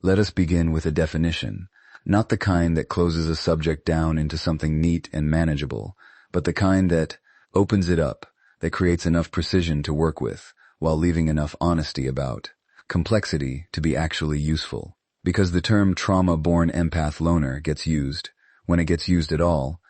Let us begin with a definition, not the kind that closes a subject down into something neat and manageable, but the kind that opens it up, that creates enough precision to work with, while leaving enough honesty about complexity to be actually useful. Because the term trauma-born empath loner gets used, when it gets used at all,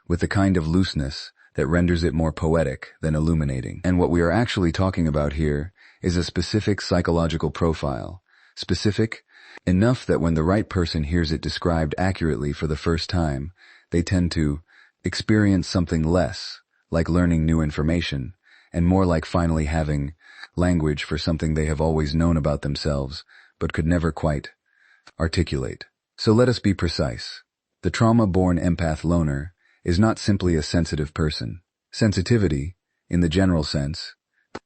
with the kind of looseness that renders it more poetic than illuminating. And what we are actually talking about here is a specific psychological profile, specific enough that when the right person hears it described accurately for the first time, they tend to experience something less like learning new information and more like finally having language for something they have always known about themselves but could never quite articulate. So let us be precise. The trauma-born empath loner is not simply a sensitive person. Sensitivity, in the general sense,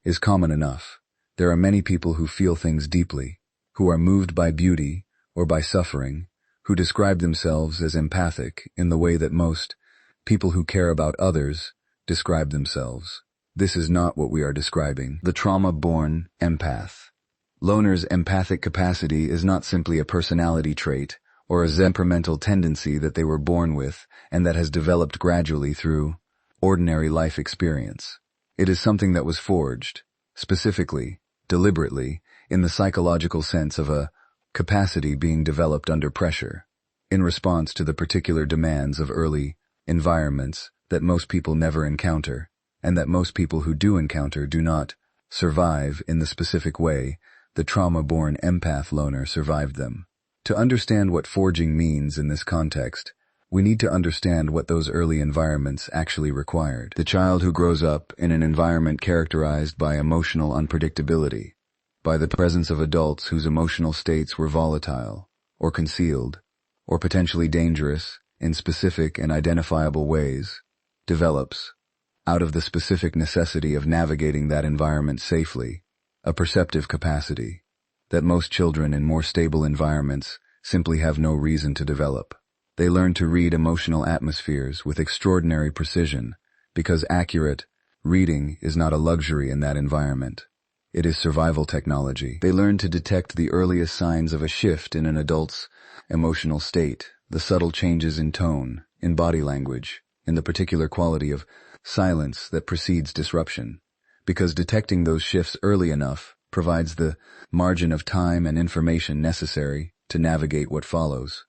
is common enough. There are many people who feel things deeply, who are moved by beauty or by suffering, who describe themselves as empathic in the way that most people who care about others describe themselves. This is not what we are describing. The trauma-born empath loner's empathic capacity is not simply a personality trait or a temperamental tendency that they were born with and that has developed gradually through ordinary life experience. It is something that was forged, specifically, deliberately, in the psychological sense of a capacity being developed under pressure, in response to the particular demands of early environments that most people never encounter, and that most people who do encounter do not survive in the specific way the trauma-born empath loner survived them. To understand what forging means in this context, we need to understand what those early environments actually required. The child who grows up in an environment characterized by emotional unpredictability, by the presence of adults whose emotional states were volatile, or concealed, or potentially dangerous in specific and identifiable ways, develops, out of the specific necessity of navigating that environment safely, a perceptive capacity that most children in more stable environments simply have no reason to develop. They learn to read emotional atmospheres with extraordinary precision because accurate reading is not a luxury in that environment. It is survival technology. They learn to detect the earliest signs of a shift in an adult's emotional state, the subtle changes in tone, in body language, in the particular quality of silence that precedes disruption, because detecting those shifts early enough provides the margin of time and information necessary to navigate what follows.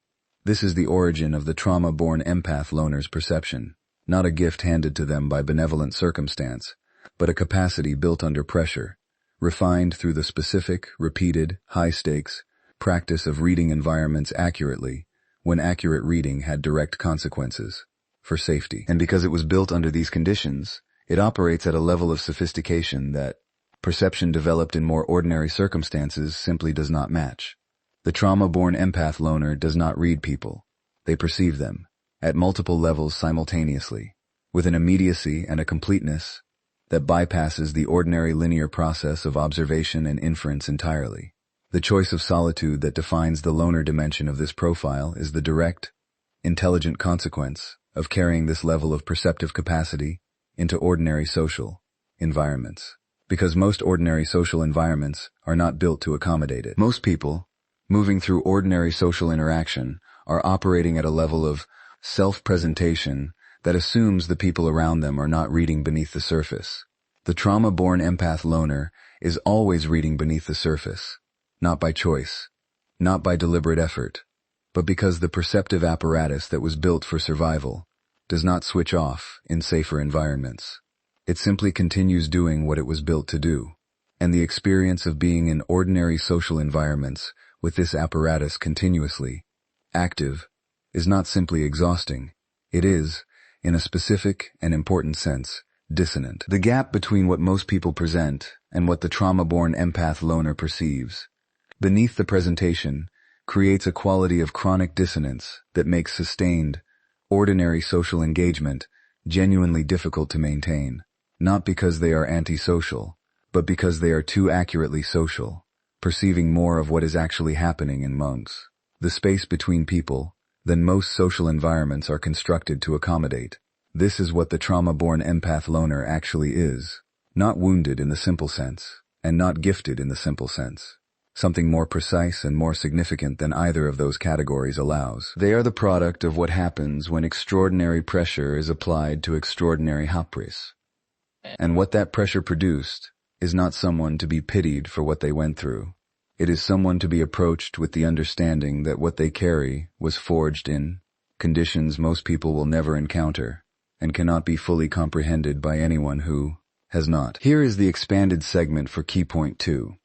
This is the origin of the trauma-born empath loner's perception, not a gift handed to them by benevolent circumstance, but a capacity built under pressure, refined through the specific, repeated, high-stakes practice of reading environments accurately when accurate reading had direct consequences for safety. And because it was built under these conditions, it operates at a level of sophistication that perception developed in more ordinary circumstances simply does not match. The trauma-born empath loner does not read people. They perceive them, at multiple levels simultaneously, with an immediacy and a completeness that bypasses the ordinary linear process of observation and inference entirely. The choice of solitude that defines the loner dimension of this profile is the direct, intelligent consequence of carrying this level of perceptive capacity into ordinary social environments, because most ordinary social environments are not built to accommodate it. Most people, moving through ordinary social interaction, are operating at a level of self-presentation that assumes the people around them are not reading beneath the surface. The trauma-born empath loner is always reading beneath the surface, not by choice, not by deliberate effort, but because the perceptive apparatus that was built for survival does not switch off in safer environments. It simply continues doing what it was built to do, and the experience of being in ordinary social environments with this apparatus continuously active is not simply exhausting. It is, in a specific and important sense, dissonant. The gap between what most people present and what the trauma-born empath loner perceives, beneath the presentation, creates a quality of chronic dissonance that makes sustained, ordinary social engagement genuinely difficult to maintain, not because they are antisocial, but because they are too accurately social, perceiving more of what is actually happening in monks. The space between people than most social environments are constructed to accommodate. This is what the trauma-born empath loner actually is, not wounded in the simple sense, and not gifted in the simple sense. something more precise and more significant than either of those categories allows. They are the product of what happens when extraordinary pressure is applied to extraordinary hapris. And what that pressure produced is not someone to be pitied for what they went through. It is someone to be approached with the understanding that what they carry was forged in conditions most people will never encounter and cannot be fully comprehended by anyone who has not. Here is the expanded segment for key point 2.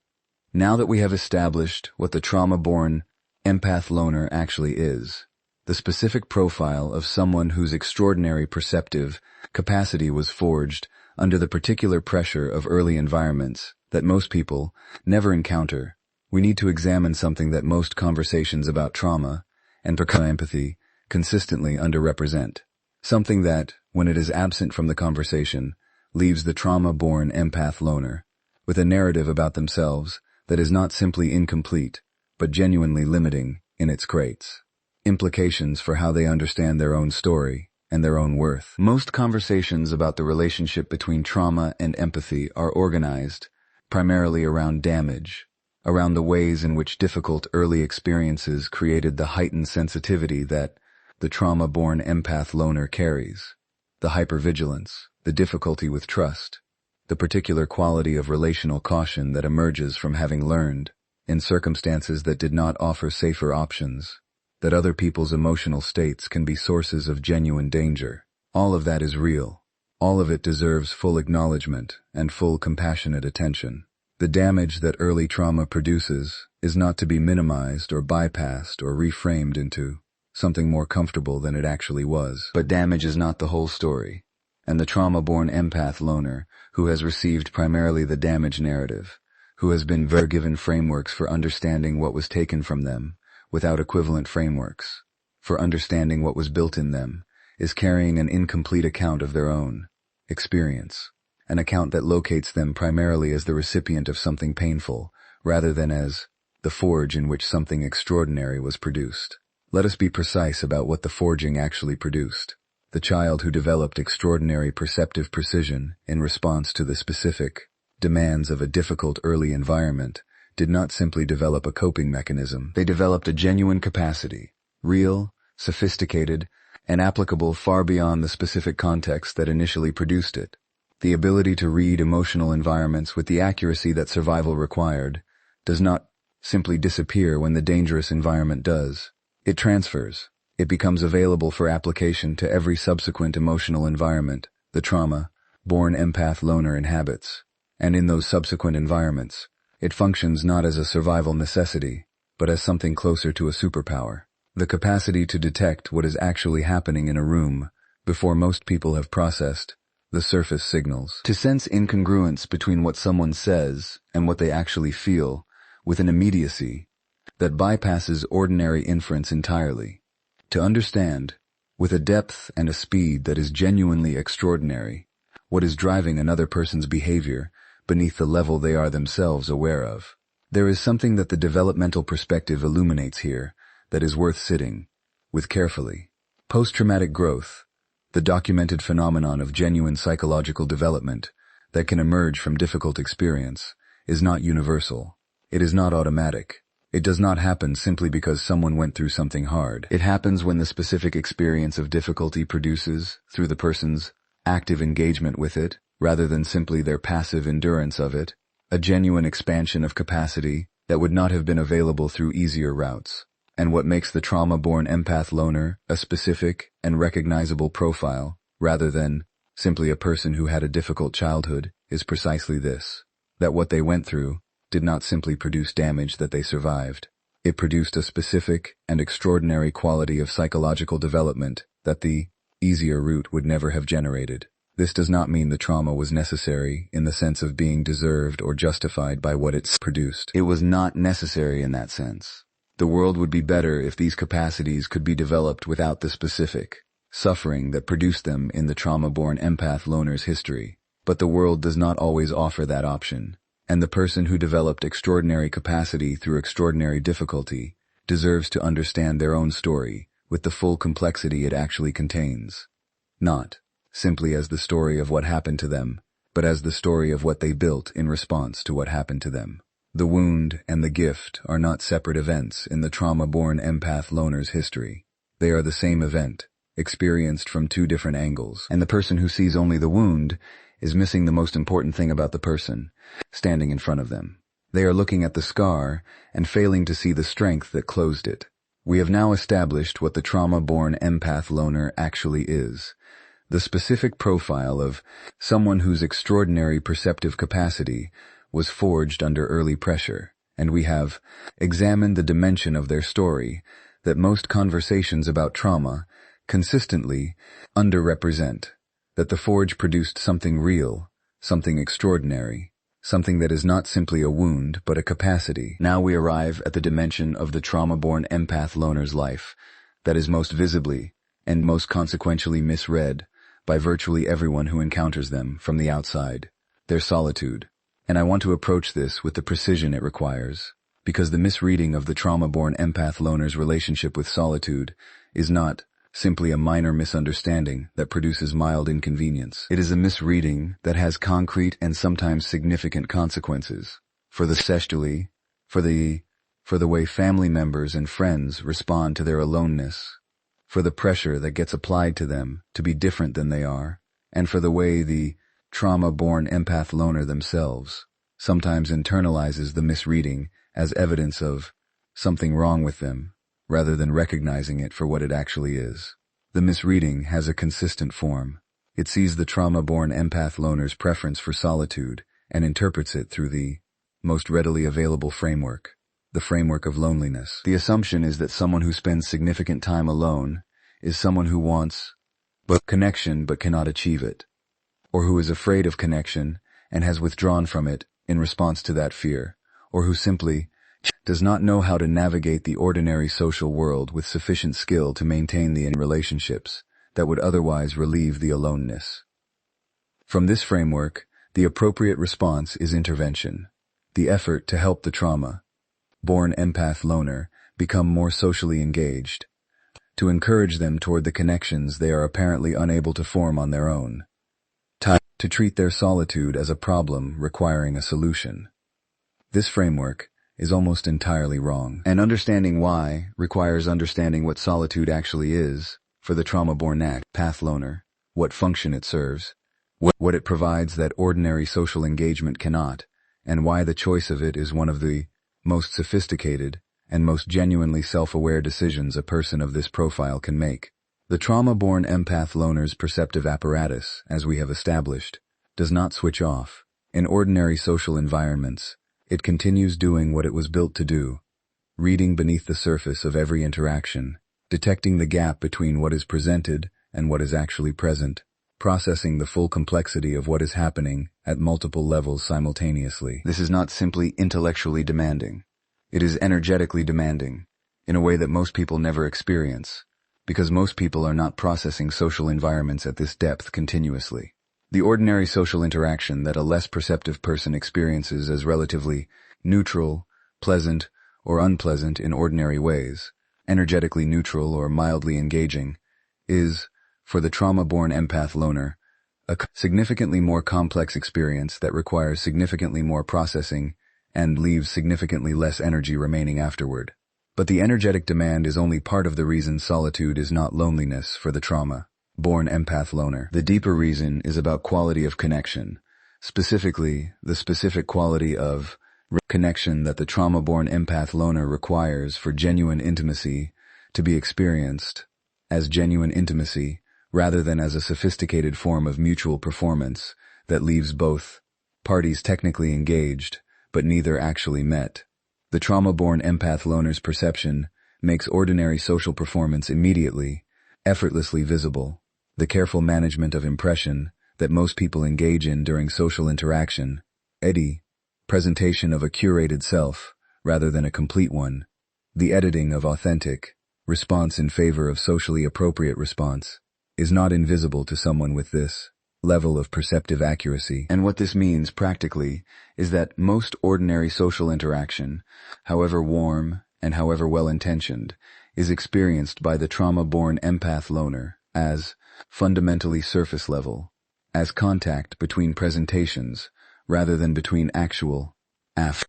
Now that we have established what the trauma-born empath loner actually is, the specific profile of someone whose extraordinary perceptive capacity was forged under the particular pressure of early environments that most people never encounter, we need to examine something that most conversations about trauma and empathy consistently underrepresent. Something that, when it is absent from the conversation, leaves the trauma-born empath loner with a narrative about themselves that is not simply incomplete, but genuinely limiting in its traits. Implications for how they understand their own story and their own worth. Most conversations about the relationship between trauma and empathy are organized primarily around damage, around the ways in which difficult early experiences created the heightened sensitivity that the trauma-born empath loner carries, the hypervigilance, the difficulty with trust, the particular quality of relational caution that emerges from having learned, in circumstances that did not offer safer options, that other people's emotional states can be sources of genuine danger. All of that is real. All of it deserves full acknowledgement and full compassionate attention. The damage that early trauma produces is not to be minimized or bypassed or reframed into something more comfortable than it actually was. But damage is not the whole story, and the trauma-born empath loner, who has received primarily the damage narrative, who has been given frameworks for understanding what was taken from them, without equivalent frameworks for understanding what was built in them, is carrying an incomplete account of their own experience, an account that locates them primarily as the recipient of something painful, rather than as the forge in which something extraordinary was produced. Let us be precise about what the forging actually produced. The child who developed extraordinary perceptive precision in response to the specific demands of a difficult early environment did not simply develop a coping mechanism. They developed a genuine capacity, real, sophisticated, and applicable far beyond the specific context that initially produced it. The ability to read emotional environments with the accuracy that survival required does not simply disappear when the dangerous environment does. It transfers. It becomes available for application to every subsequent emotional environment the trauma-born empath loner inhabits. And in those subsequent environments, it functions not as a survival necessity, but as something closer to a superpower. The capacity to detect what is actually happening in a room before most people have processed the surface signals. To sense incongruence between what someone says and what they actually feel with an immediacy that bypasses ordinary inference entirely. To understand, with a depth and a speed that is genuinely extraordinary, what is driving another person's behavior beneath the level they are themselves aware of. There is something that the developmental perspective illuminates here that is worth sitting with carefully. Post-traumatic growth, the documented phenomenon of genuine psychological development that can emerge from difficult experience, is not universal. It is not automatic. It does not happen simply because someone went through something hard. It happens when the specific experience of difficulty produces, through the person's active engagement with it, rather than simply their passive endurance of it, a genuine expansion of capacity that would not have been available through easier routes. And what makes the trauma-born empath loner a specific and recognizable profile, rather than simply a person who had a difficult childhood, is precisely this: that what they went through did not simply produce damage that they survived. It produced a specific and extraordinary quality of psychological development that the easier route would never have generated. This does not mean the trauma was necessary in the sense of being deserved or justified by what it's produced. It was not necessary in that sense. The world would be better if these capacities could be developed without the specific suffering that produced them in the trauma-born empath loner's history. But the world does not always offer that option, and the person who developed extraordinary capacity through extraordinary difficulty deserves to understand their own story with the full complexity it actually contains. Not simply as the story of what happened to them, but as the story of what they built in response to what happened to them. The wound and the gift are not separate events in the trauma-born empath loner's history. They are the same event, experienced from two different angles, and the person who sees only the wound is missing the most important thing about the person standing in front of them. They are looking at the scar and failing to see the strength that closed it. We have now established what the trauma-born empath loner actually is. The specific profile of someone whose extraordinary perceptive capacity was forged under early pressure, and we have examined the dimension of their story that most conversations about trauma consistently underrepresent, that the forge produced something real, something extraordinary, something that is not simply a wound but a capacity. Now we arrive at the dimension of the trauma-born empath loner's life that is most visibly and most consequentially misread by virtually everyone who encounters them from the outside, their solitude. And I want to approach this with the precision it requires, because the misreading of the trauma-born empath loner's relationship with solitude is not simply a minor misunderstanding that produces mild inconvenience. It is a misreading that has concrete and sometimes significant consequences for the sexually, for the way family members and friends respond to their aloneness, for the pressure that gets applied to them to be different than they are, and for the way the trauma-born empath loner themselves sometimes internalizes the misreading as evidence of something wrong with them, rather than recognizing it for what it actually is. The misreading has a consistent form. It sees the trauma-born empath loner's preference for solitude and interprets it through the most readily available framework, the framework of loneliness. The assumption is that someone who spends significant time alone is someone who wants connection but cannot achieve it, or who is afraid of connection and has withdrawn from it in response to that fear, or who simply does not know how to navigate the ordinary social world with sufficient skill to maintain the relationships that would otherwise relieve the aloneness. From this framework, the appropriate response is intervention, the effort to help the trauma-born empath loner become more socially engaged, to encourage them toward the connections they are apparently unable to form on their own, to treat their solitude as a problem requiring a solution. This framework is almost entirely wrong, and understanding why requires understanding what solitude actually is for the trauma-born empath loner, what function it serves, what it provides that ordinary social engagement cannot, and why the choice of it is one of the most sophisticated and most genuinely self-aware decisions a person of this profile can make. The trauma-born empath loner's perceptive apparatus, as we have established, does not switch off. In ordinary social environments, it continues doing what it was built to do, reading beneath the surface of every interaction, detecting the gap between what is presented and what is actually present, processing the full complexity of what is happening at multiple levels simultaneously. This is not simply intellectually demanding. It is energetically demanding, in a way that most people never experience, because most people are not processing social environments at this depth continuously. The ordinary social interaction that a less perceptive person experiences as relatively neutral, pleasant, or unpleasant in ordinary ways, energetically neutral or mildly engaging, is, for the trauma-born empath loner, a significantly more complex experience that requires significantly more processing and leaves significantly less energy remaining afterward. But the energetic demand is only part of the reason solitude is not loneliness for the trauma-born empath loner. The deeper reason is about quality of connection, specifically the specific quality of connection that the trauma-born empath loner requires for genuine intimacy to be experienced as genuine intimacy rather than as a sophisticated form of mutual performance that leaves both parties technically engaged but neither actually met. The trauma-born empath loner's perception makes ordinary social performance immediately, effortlessly visible. The careful management of impression that most people engage in during social interaction, presentation of a curated self rather than a complete one, the editing of authentic response in favor of socially appropriate response, is not invisible to someone with this level of perceptive accuracy. And what this means practically is that most ordinary social interaction, however warm and however well-intentioned, is experienced by the trauma-born empath loner as fundamentally surface level, as contact between presentations rather than between actual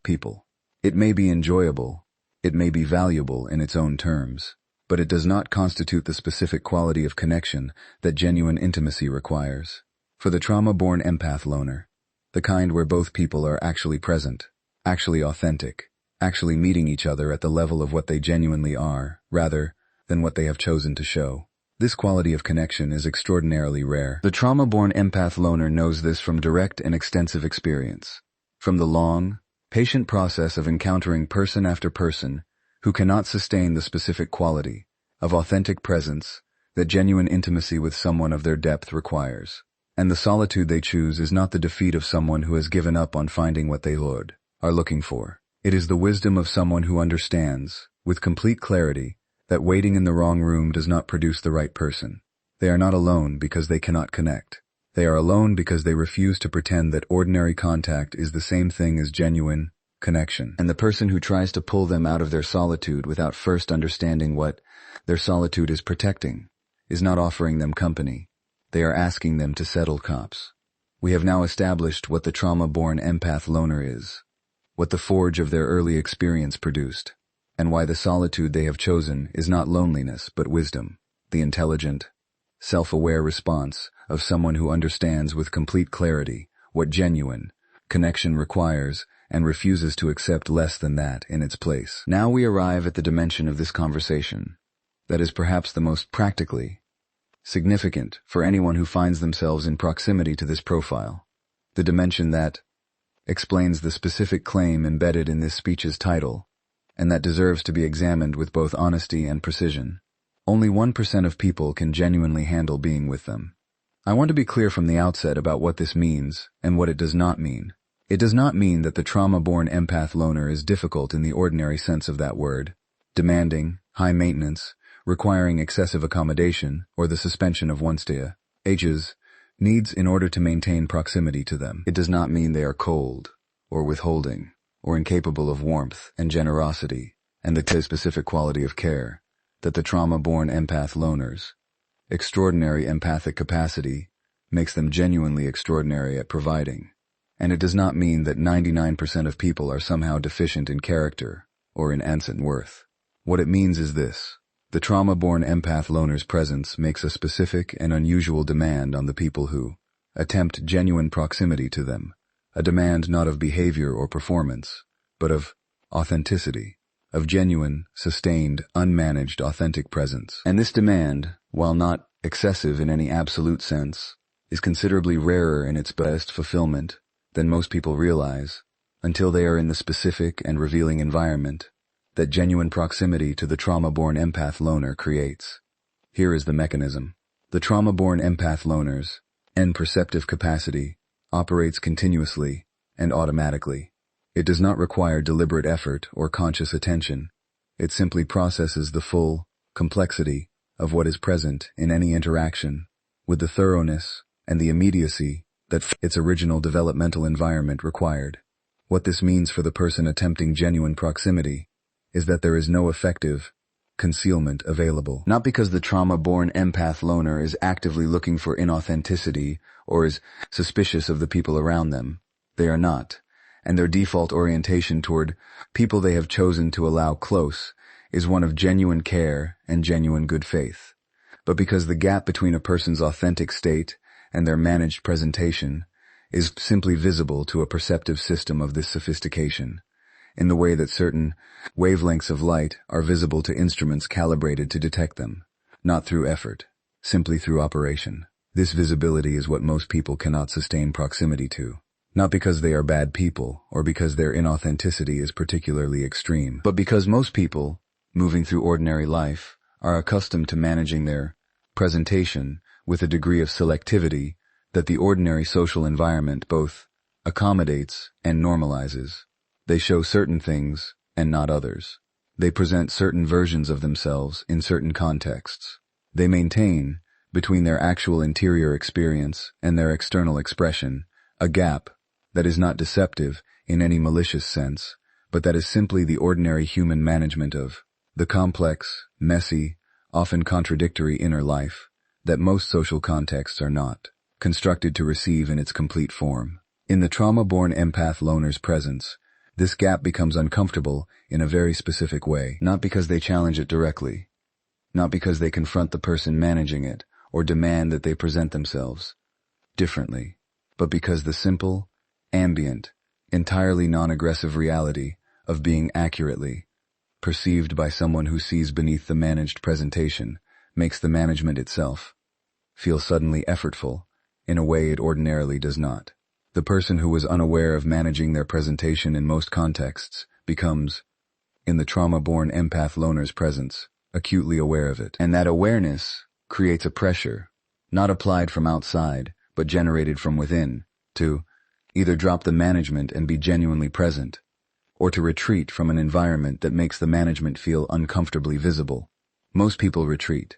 people. It may be enjoyable, it may be valuable in its own terms, but it does not constitute the specific quality of connection that genuine intimacy requires. For the trauma-born empath loner, the kind where both people are actually present, actually authentic, actually meeting each other at the level of what they genuinely are, rather than what they have chosen to show. This quality of connection is extraordinarily rare. The trauma-born empath loner knows this from direct and extensive experience. From the long, patient process of encountering person after person who cannot sustain the specific quality of authentic presence that genuine intimacy with someone of their depth requires. And the solitude they choose is not the defeat of someone who has given up on finding what they are looking for. It is the wisdom of someone who understands, with complete clarity, that waiting in the wrong room does not produce the right person. They are not alone because they cannot connect. They are alone because they refuse to pretend that ordinary contact is the same thing as genuine connection. And the person who tries to pull them out of their solitude without first understanding what their solitude is protecting is not offering them company. They are asking them to settle cops. We have now established what the trauma-born empath loner is, what the forge of their early experience produced, and why the solitude they have chosen is not loneliness but wisdom, the intelligent, self-aware response of someone who understands with complete clarity what genuine connection requires and refuses to accept less than that in its place. Now we arrive at the dimension of this conversation that is perhaps the most practically significant for anyone who finds themselves in proximity to this profile, the dimension that explains the specific claim embedded in this speech's title, and that deserves to be examined with both honesty and precision. Only 1% of people can genuinely handle being with them. I want to be clear from the outset about what this means and what it does not mean. It does not mean that the trauma-born empath loner is difficult in the ordinary sense of that word, demanding, high maintenance, requiring excessive accommodation, or the suspension of one's needs in order to maintain proximity to them. It does not mean they are cold, or withholding, or incapable of warmth and generosity, and the specific quality of care that the trauma-born empath loners' extraordinary empathic capacity makes them genuinely extraordinary at providing. And it does not mean that 99% of people are somehow deficient in character or in innate worth. What it means is this: the trauma-born empath loner's presence makes a specific and unusual demand on the people who attempt genuine proximity to them, a demand not of behavior or performance, but of authenticity, of genuine, sustained, unmanaged, authentic presence. And this demand, while not excessive in any absolute sense, is considerably rarer in its best fulfillment than most people realize until they are in the specific and revealing environment that genuine proximity to the trauma-born empath loner creates. Here is the mechanism. The trauma-born empath loner's perceptive capacity operates continuously and automatically. It does not require deliberate effort or conscious attention. It simply processes the full complexity of what is present in any interaction with the thoroughness and the immediacy that its original developmental environment required. What this means for the person attempting genuine proximity is that there is no effective concealment available. Not because the trauma-born empath loner is actively looking for inauthenticity or is suspicious of the people around them. They are not, and their default orientation toward people they have chosen to allow close is one of genuine care and genuine good faith. But because the gap between a person's authentic state and their managed presentation is simply visible to a perceptive system of this sophistication, in the way that certain wavelengths of light are visible to instruments calibrated to detect them, not through effort, simply through operation. This visibility is what most people cannot sustain proximity to, not because they are bad people or because their inauthenticity is particularly extreme, but because most people, moving through ordinary life, are accustomed to managing their presentation with a degree of selectivity that the ordinary social environment both accommodates and normalizes. They show certain things and not others. They present certain versions of themselves in certain contexts. They maintain, between their actual interior experience and their external expression, a gap that is not deceptive in any malicious sense, but that is simply the ordinary human management of the complex, messy, often contradictory inner life that most social contexts are not constructed to receive in its complete form. In the trauma-born empath loner's presence, This gap becomes uncomfortable in a very specific way, not because they challenge it directly, not because they confront the person managing it or demand that they present themselves differently, but because the simple, ambient, entirely non-aggressive reality of being accurately perceived by someone who sees beneath the managed presentation makes the management itself feel suddenly effortful in a way it ordinarily does not. The person who was unaware of managing their presentation in most contexts becomes, in the trauma-born empath loner's presence, acutely aware of it. And that awareness creates a pressure, not applied from outside, but generated from within, to either drop the management and be genuinely present, or to retreat from an environment that makes the management feel uncomfortably visible. Most people retreat.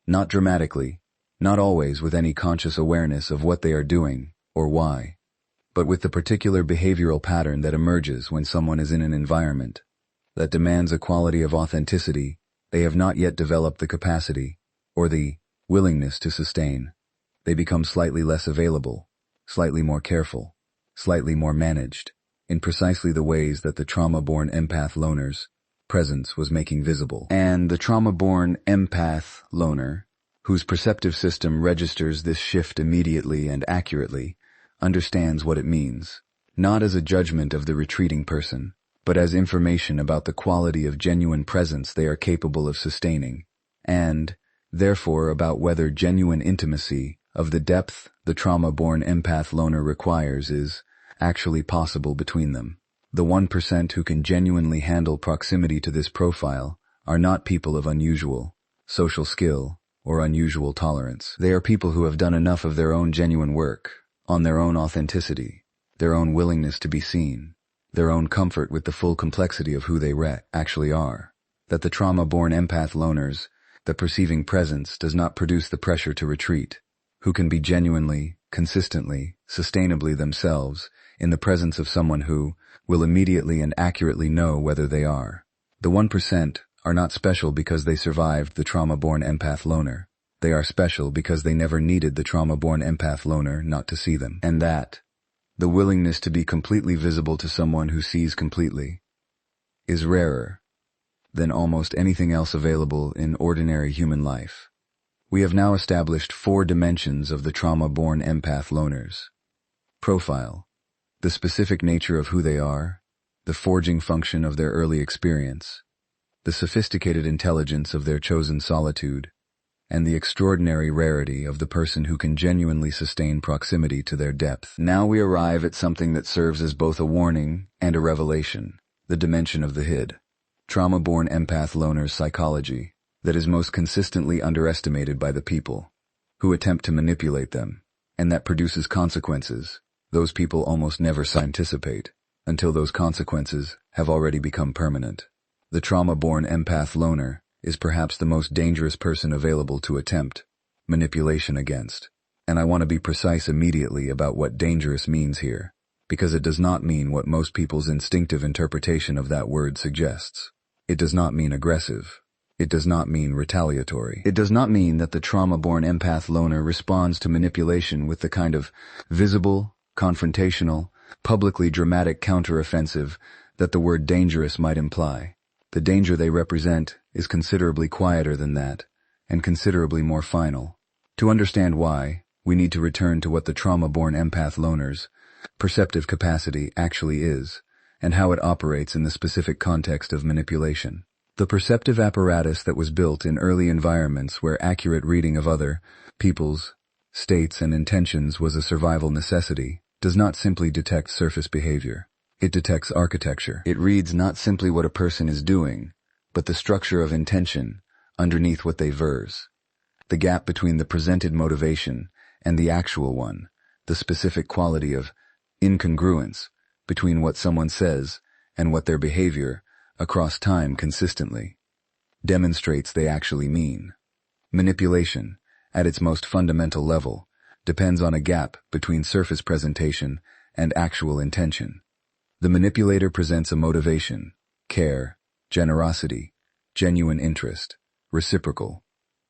Not dramatically, not always with any conscious awareness of what they are doing or why, but with the particular behavioral pattern that emerges when someone is in an environment that demands a quality of authenticity they have not yet developed the capacity or the willingness to sustain. They become slightly less available, slightly more careful, slightly more managed, in precisely the ways that the trauma-born empath loner's presence was making visible. And the trauma-born empath loner, whose perceptive system registers this shift immediately and accurately, understands what it means, not as a judgment of the retreating person, but as information about the quality of genuine presence they are capable of sustaining, and, therefore, about whether genuine intimacy of the depth the trauma-born empath loner requires is actually possible between them. The 1% who can genuinely handle proximity to this profile are not people of unusual social skill or unusual tolerance. They are people who have done enough of their own genuine work, on their own authenticity, their own willingness to be seen, their own comfort with the full complexity of who they actually are, that the trauma-born empath loners, the perceiving presence does not produce the pressure to retreat, who can be genuinely, consistently, sustainably themselves in the presence of someone who will immediately and accurately know whether they are. The 1% are not special because they survived the trauma-born empath loner. They are special because they never needed the trauma-born empath loner not to see them. And that, the willingness to be completely visible to someone who sees completely, is rarer than almost anything else available in ordinary human life. We have now established 4 dimensions of the trauma-born empath loners. Profile, the specific nature of who they are, the forging function of their early experience, the sophisticated intelligence of their chosen solitude, and the extraordinary rarity of the person who can genuinely sustain proximity to their depth. Now we arrive at something that serves as both a warning and a revelation, the dimension of the hid. Trauma-born empath loners' psychology that is most consistently underestimated by the people who attempt to manipulate them, and that produces consequences those people almost never anticipate until those consequences have already become permanent. The trauma-born empath loner is perhaps the most dangerous person available to attempt manipulation against. And I want to be precise immediately about what dangerous means here, because it does not mean what most people's instinctive interpretation of that word suggests. It does not mean aggressive. It does not mean retaliatory. It does not mean that the trauma-born empath loner responds to manipulation with the kind of visible, confrontational, publicly dramatic counteroffensive that the word dangerous might imply. The danger they represent is considerably quieter than that, and considerably more final. To understand why, we need to return to what the trauma-born empath loner's perceptive capacity actually is, and how it operates in the specific context of manipulation. The perceptive apparatus that was built in early environments where accurate reading of other people's states and intentions was a survival necessity does not simply detect surface behavior. It detects architecture. It reads not simply what a person is doing, but the structure of intention underneath what they verse, the gap between the presented motivation and the actual one, the specific quality of incongruence between what someone says and what their behavior, across time consistently, demonstrates they actually mean. Manipulation, at its most fundamental level, depends on a gap between surface presentation and actual intention. The manipulator presents a motivation, care, generosity, genuine interest, reciprocal,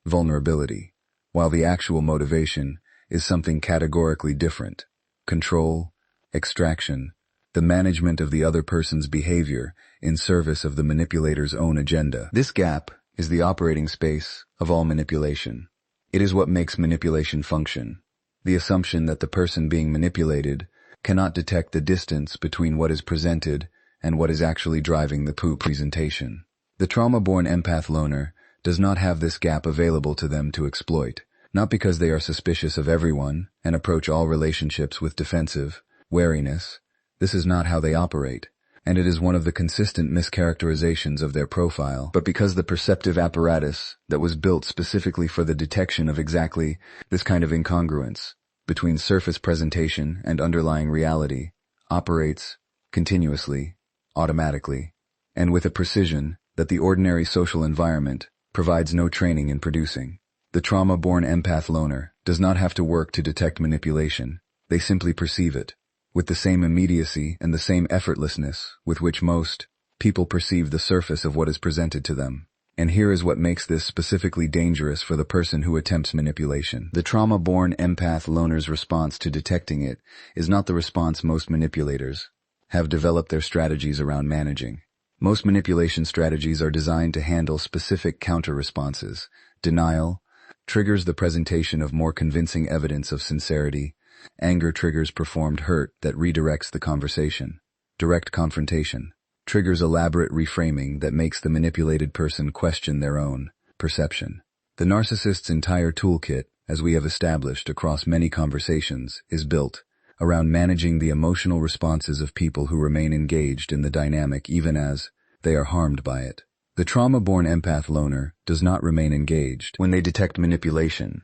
vulnerability, while the actual motivation is something categorically different: control, extraction, the management of the other person's behavior in service of the manipulator's own agenda. This gap is the operating space of all manipulation. It is what makes manipulation function. The assumption that the person being manipulated cannot detect the distance between what is presented and what is actually driving the presentation. The trauma-born empath loner does not have this gap available to them to exploit, not because they are suspicious of everyone and approach all relationships with defensive wariness. This is not how they operate, and it is one of the consistent mischaracterizations of their profile, but because the perceptive apparatus that was built specifically for the detection of exactly this kind of incongruence between surface presentation and underlying reality operates continuously, automatically, and with a precision that the ordinary social environment provides no training in producing. The trauma-born empath loner does not have to work to detect manipulation. They simply perceive it, with the same immediacy and the same effortlessness with which most people perceive the surface of what is presented to them. And here is what makes this specifically dangerous for the person who attempts manipulation. The trauma-born empath loner's response to detecting it is not the response most manipulators have developed their strategies around managing. Most manipulation strategies are designed to handle specific counter-responses. Denial triggers the presentation of more convincing evidence of sincerity. Anger triggers performed hurt that redirects the conversation. Direct confrontation triggers elaborate reframing that makes the manipulated person question their own perception. The narcissist's entire toolkit, as we have established across many conversations, is built around managing the emotional responses of people who remain engaged in the dynamic even as they are harmed by it. The trauma-born empath loner does not remain engaged when they detect manipulation,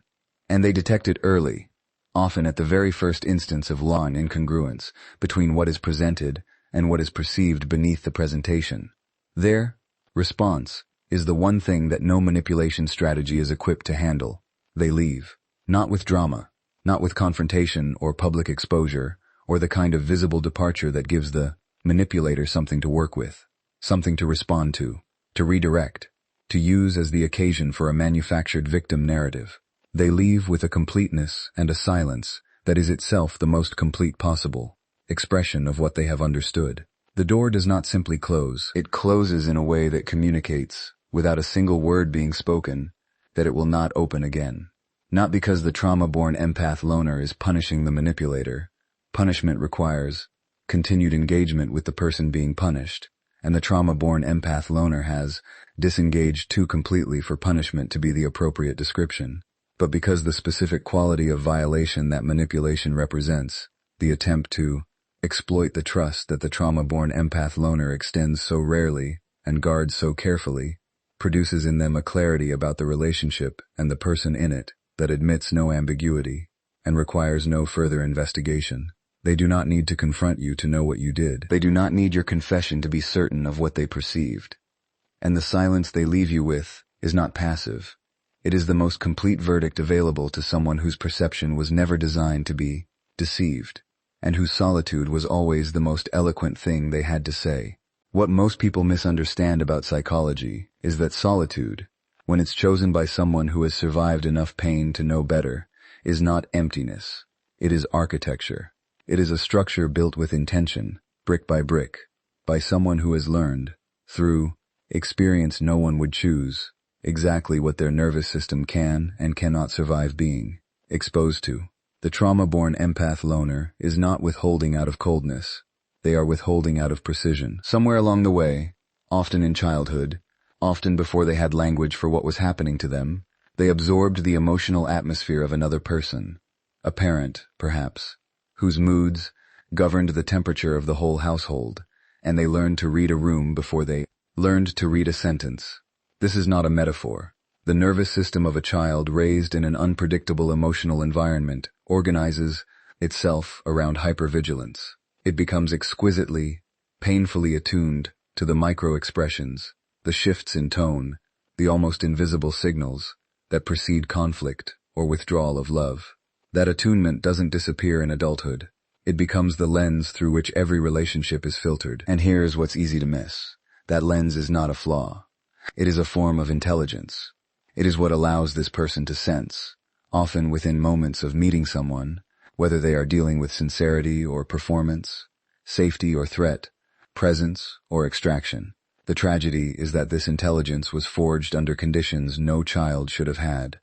and they detect it early, often at the very first instance of law and incongruence between what is presented and what is perceived beneath the presentation. Their response is the one thing that no manipulation strategy is equipped to handle. They leave, not with drama, not with confrontation or public exposure, or the kind of visible departure that gives the manipulator something to work with, something to respond to redirect, to use as the occasion for a manufactured victim narrative. They leave with a completeness and a silence that is itself the most complete possible expression of what they have understood. The door does not simply close. It closes in a way that communicates, without a single word being spoken, that it will not open again. Not because the trauma-born empath loner is punishing the manipulator. Punishment requires continued engagement with the person being punished, and the trauma-born empath loner has disengaged too completely for punishment to be the appropriate description. But because the specific quality of violation that manipulation represents, the attempt to exploit the trust that the trauma-born empath loner extends so rarely and guards so carefully, produces in them a clarity about the relationship and the person in it that admits no ambiguity and requires no further investigation. They do not need to confront you to know what you did. They do not need your confession to be certain of what they perceived. And the silence they leave you with is not passive. It is the most complete verdict available to someone whose perception was never designed to be deceived, and whose solitude was always the most eloquent thing they had to say. What most people misunderstand about psychology is that solitude, when it's chosen by someone who has survived enough pain to know better, is not emptiness. It is architecture. It is a structure built with intention, brick by brick, by someone who has learned, through experience no one would choose, exactly what their nervous system can and cannot survive being exposed to. The trauma-born empath loner is not withholding out of coldness. They are withholding out of precision. Somewhere along the way, often in childhood, often before they had language for what was happening to them, they absorbed the emotional atmosphere of another person, a parent, perhaps, whose moods governed the temperature of the whole household, and they learned to read a room before they learned to read a sentence. This is not a metaphor. The nervous system of a child raised in an unpredictable emotional environment organizes itself around hypervigilance. It becomes exquisitely, painfully attuned to the micro-expressions, the shifts in tone, the almost invisible signals that precede conflict or withdrawal of love. That attunement doesn't disappear in adulthood. It becomes the lens through which every relationship is filtered. And here's what's easy to miss. That lens is not a flaw. It is a form of intelligence. It is what allows this person to sense, often within moments of meeting someone, whether they are dealing with sincerity or performance, safety or threat, presence or extraction. The tragedy is that this intelligence was forged under conditions no child should have had.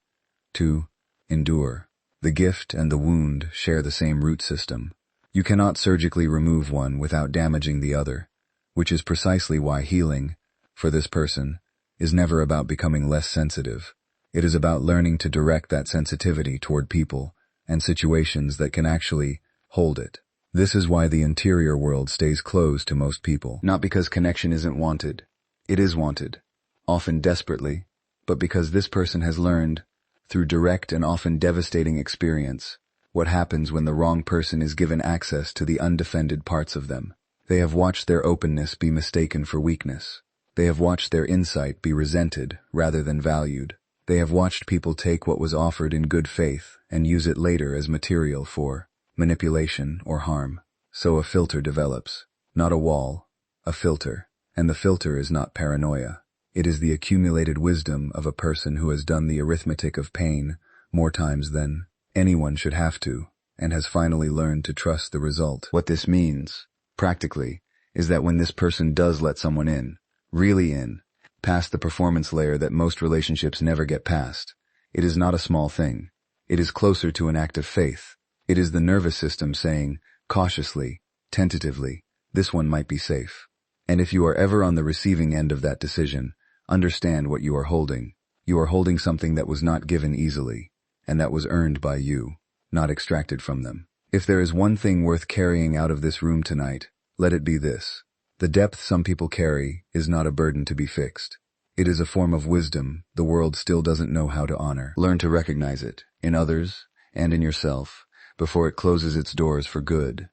2. Endure. The gift and the wound share the same root system. You cannot surgically remove one without damaging the other, which is precisely why healing, for this person, is never about becoming less sensitive. It is about learning to direct that sensitivity toward people and situations that can actually hold it. This is why the interior world stays closed to most people. Not because connection isn't wanted. It is wanted, often desperately, but because this person has learned, through direct and often devastating experience, what happens when the wrong person is given access to the undefended parts of them. They have watched their openness be mistaken for weakness. They have watched their insight be resented rather than valued. They have watched people take what was offered in good faith and use it later as material for manipulation or harm. So a filter develops. Not a wall, a filter. And the filter is not paranoia. It is the accumulated wisdom of a person who has done the arithmetic of pain more times than anyone should have to, and has finally learned to trust the result. What this means, practically, is that when this person does let someone in, really in, past the performance layer that most relationships never get past, it is not a small thing. It is closer to an act of faith. It is the nervous system saying, cautiously, tentatively, this one might be safe. And if you are ever on the receiving end of that decision, understand what you are holding. You are holding something that was not given easily, and that was earned by you, not extracted from them. If there is one thing worth carrying out of this room tonight, let it be this. The depth some people carry is not a burden to be fixed. It is a form of wisdom the world still doesn't know how to honor. Learn to recognize it, in others and in yourself, before it closes its doors for good.